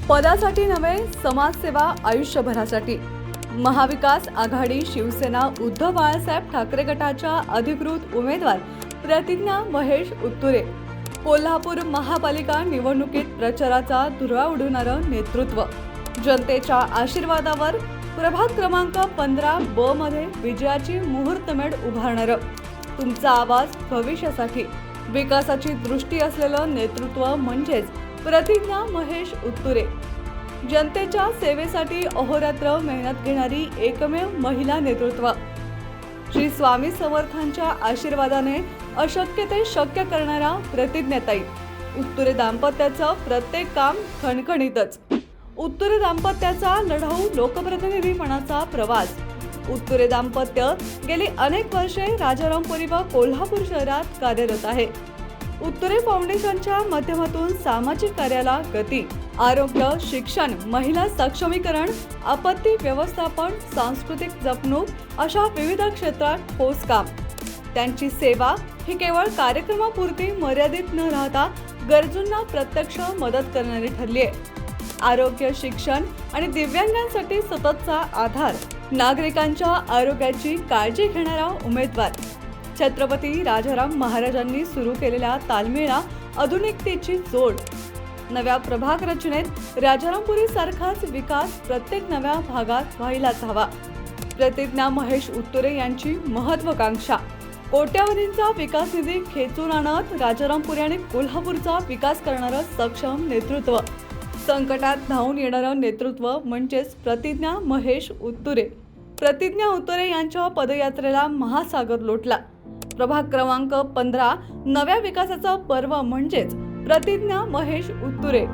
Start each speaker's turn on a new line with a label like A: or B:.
A: पदासाठी नव्हे, समाजसेवा आयुष्यभरासाठी. महाविकास आघाडी शिवसेना उद्धव बाळासाहेब ठाकरे गटाच्या अधिकृत उमेदवार प्रतिज्ञा महेश उत्तुरे. कोल्हापूर महापालिका निवडणुकीत प्रचाराचा धुरळा उडवणारं नेतृत्व. जनतेच्या आशीर्वादावर प्रभाग क्रमांक 15 मध्ये विजयाची मुहूर्तमेढ उभारणारं. तुमचा आवाज भविष्यासाठी. विकासाची दृष्टी असलेलं नेतृत्व म्हणजेच प्रतिज्ञा महेश उत्तुरे. जनतेच्या सेवेसाठी अहोरात्र मेहनत घेणारी एकमेव महिला नेतृत्व. श्री स्वामी समर्थांच्या आशीर्वादाने अशक्य ते शक्य करणारा प्रतिज्ञाताई. उत्तुरे दाम्पत्याचं प्रत्येक काम खणखणीतच. उत्तुरे दाम्पत्याचा लढाऊ लोकप्रतिनिधीपणाचा प्रवास. उत्तुरे दाम्पत्य गेली अनेक वर्षे राजारामपुरी व कोल्हापूर शहरात कार्यरत आहे. उत्तुरे फाउंडेशनच्या माध्यमातून सामाजिक कार्याला गती. आरोग्य, शिक्षण, महिला सक्षमीकरण, आपत्ती व्यवस्थापन, सांस्कृतिक जपणूक अशा विविध क्षेत्रात ठोस काम. त्यांची सेवा ही केवळ कार्यक्रमापुरती मर्यादित न राहता गरजूंना प्रत्यक्ष मदत करणारी ठरली आहे. आरोग्य, शिक्षण आणि दिव्यांगांसाठी सततचा आधार. नागरिकांच्या आरोग्याची काळजी घेणारा उमेदवार. छत्रपती राजाराम महाराजांनी सुरू केलेल्या तालमीला आधुनिकतेची जोड. नव्या प्रभाग रचनेत राजारामपुरी सारखाच विकास प्रत्येक नव्या भागात व्हायलाच हवा. प्रतिज्ञा महेश उत्तुरे यांची महत्वाकांक्षा. कोट्यावधींचा विकास निधी खेचून आणत राजारामपुरी आणि कोल्हापूरचा विकास करणारं सक्षम नेतृत्व. संकटात धावून येणारं नेतृत्व म्हणजेच प्रतिज्ञा महेश उत्तुरे. प्रतिज्ञा उत्तुरे यांच्या पदयात्रेला महासागर लोटला. प्रभाग क्रमांक 15 नव्या विकासाचा पर्व म्हणजेच प्रतिज्ञा महेश उत्तुरे.